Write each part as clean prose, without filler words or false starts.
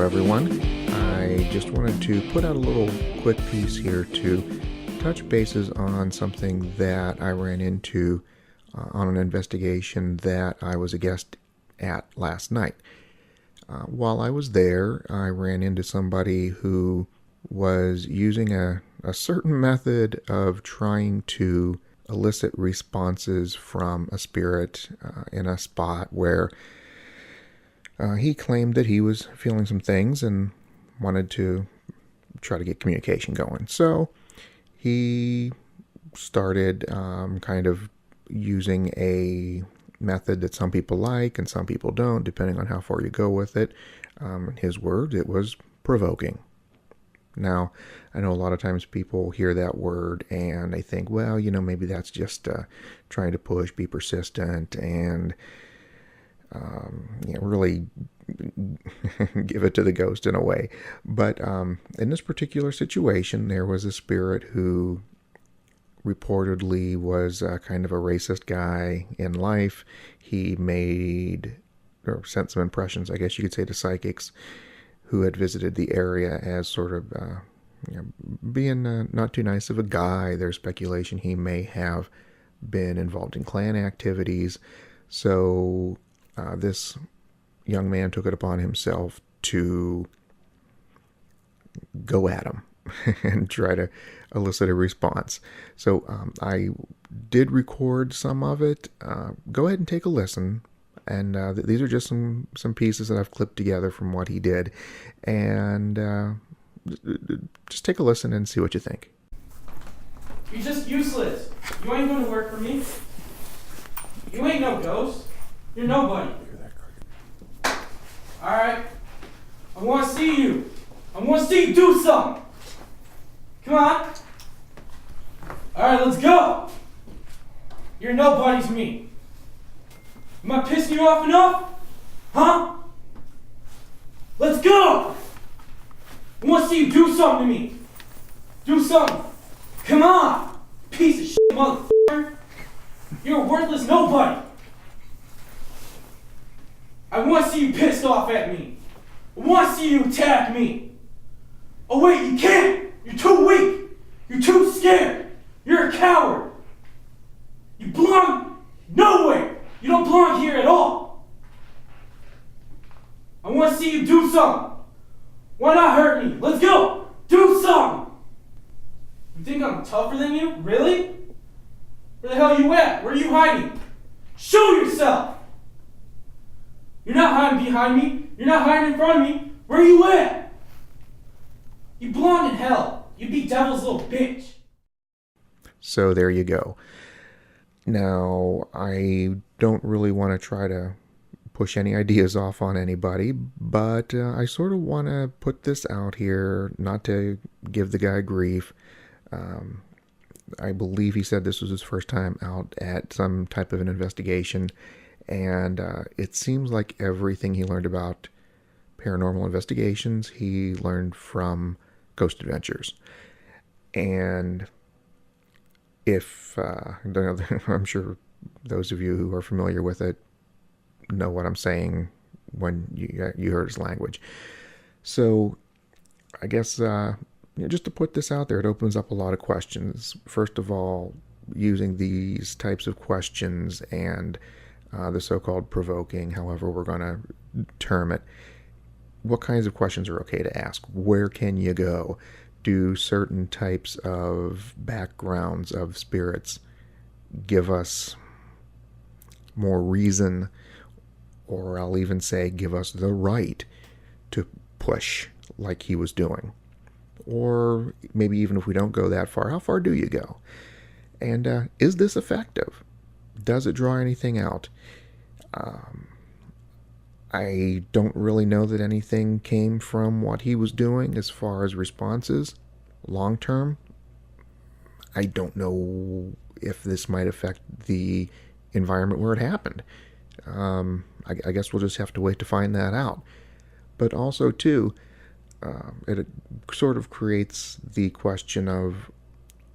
everyone. I just wanted to put out a little quick piece here to touch bases on something that I ran into on an investigation that I was a guest at last night. While I was there, I ran into somebody who was using a certain method of trying to elicit responses from a spirit in a spot where he claimed that he was feeling some things and wanted to try to get communication going. So he started kind of using a method that some people like and some people don't, depending on how far you go with it. In his words, it was provoking. Now, I know a lot of times people hear that word and they think, well, maybe that's just trying to push, be persistent, and really give it to the ghost in a way. But in this particular situation, there was a spirit who reportedly was kind of a racist guy in life. He made or sent some impressions, I guess you could say, to psychics who had visited the area as sort of being not too nice of a guy. There's speculation he may have been involved in Klan activities. So this young man took it upon himself to go at him and try to elicit a response. So I did record some of it. Go ahead and take a listen. And these are just some pieces that I've clipped together from what he did. And just take a listen and see what you think. You're just useless. You ain't going to work for me. You ain't no ghost. You're nobody. Alright? I want to see you. I want to see you do something. Come on. Alright, let's go. You're nobody to me. Am I pissing you off enough? Huh? Let's go! I want to see you do something to me. Do something. Come on! Piece of shit, motherfucker. You're a worthless nobody. I want to see you pissed off at me. I want to see you attack me. Oh wait, you can't! You're too weak! You're too scared! You're a coward! You belong nowhere! You don't belong here at all! I want to see you do something! Why not hurt me? Let's go! Do something! You think I'm tougher than you? Really? Where the hell are you at? Where are you hiding? Show yourself! You're not hiding behind me. You're not hiding in front of me. Where are you at? You belong in hell. You be devil's little bitch. So there you go. Now, I don't really want to try to push any ideas off on anybody, but I sort of want to put this out here, not to give the guy grief. I believe he said this was his first time out at some type of an investigation, and it seems like everything he learned about paranormal investigations, he learned from Ghost Adventures. And if, I'm sure those of you who are familiar with it know what I'm saying when you heard his language. So I guess just to put this out there, it opens up a lot of questions. First of all, using these types of questions and the so-called provoking, however we're going to term it, what kinds of questions are okay to ask? Where can you go? Do certain types of backgrounds of spirits give us more reason, or I'll even say give us the right to push like he was doing? Or maybe even if we don't go that far, how far do you go? And is this effective? Does it draw anything out? I don't really know that anything came from what he was doing as far as responses. Long term, I don't know if this might affect the environment where it happened. I guess we'll just have to wait to find that out. But also, too, it sort of creates the question of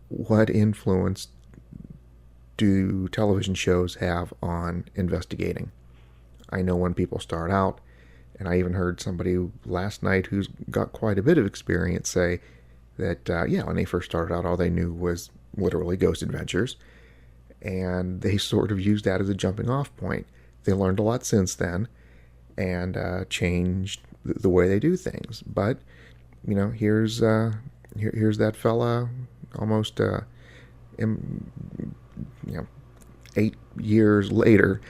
what influence do television shows have on investigating? I know when people start out And I even heard somebody last night who's got quite a bit of experience say that, yeah, when they first started out, all they knew was literally Ghost Adventures. And they sort of used that as a jumping off point. They learned a lot since then and changed the way they do things. But, here's that fella almost, you know, 8 years later,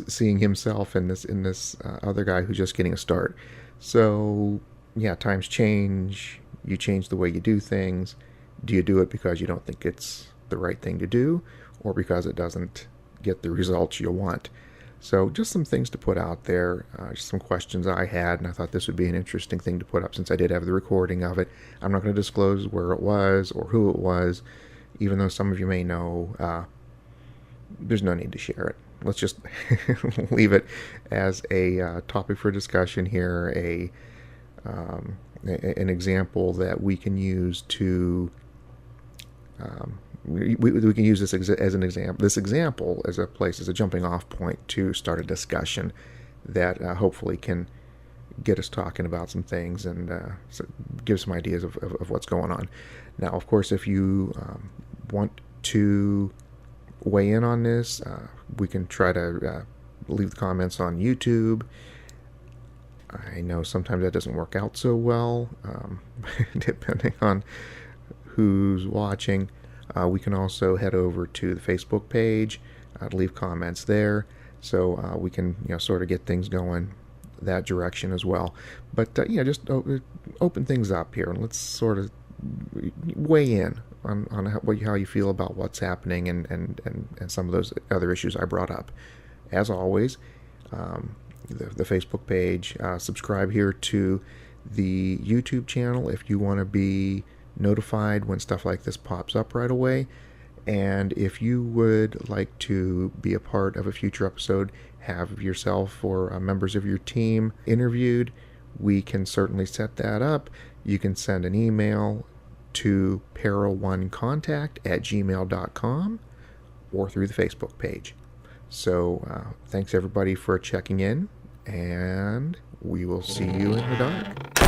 seeing himself in this other guy who's just getting a start. So yeah, times change. You change the way you do things. Do you do it because you don't think it's the right thing to do, or because it doesn't get the results you want? So just some things to put out there, just some questions I had, and I thought this would be an interesting thing to put up since I did have the recording of it. I'm not going to disclose where it was or who it was, even though some of you may know. There's no need to share it. Let's just leave it as a topic for discussion here, an example that we can use to we can use this as an example. This example as a jumping off point to start a discussion that hopefully can get us talking about some things and give some ideas of what's going on. Now, of course, if you want to weigh in on this, we can try to leave the comments on YouTube. I know sometimes that doesn't work out so well, depending on who's watching. We can also head over to the Facebook page to leave comments there, so we can sort of get things going that direction as well. But just open things up here and let's sort of weigh in on how you feel about what's happening and some of those other issues I brought up. As always, the Facebook page, subscribe here to the YouTube channel if you want to be notified when stuff like this pops up right away. And if you would like to be a part of a future episode, have yourself or members of your team interviewed, we can certainly set that up. You can send an email to para1contact@gmail.com or through the Facebook page. So thanks everybody for checking in, and we will see you in the dark.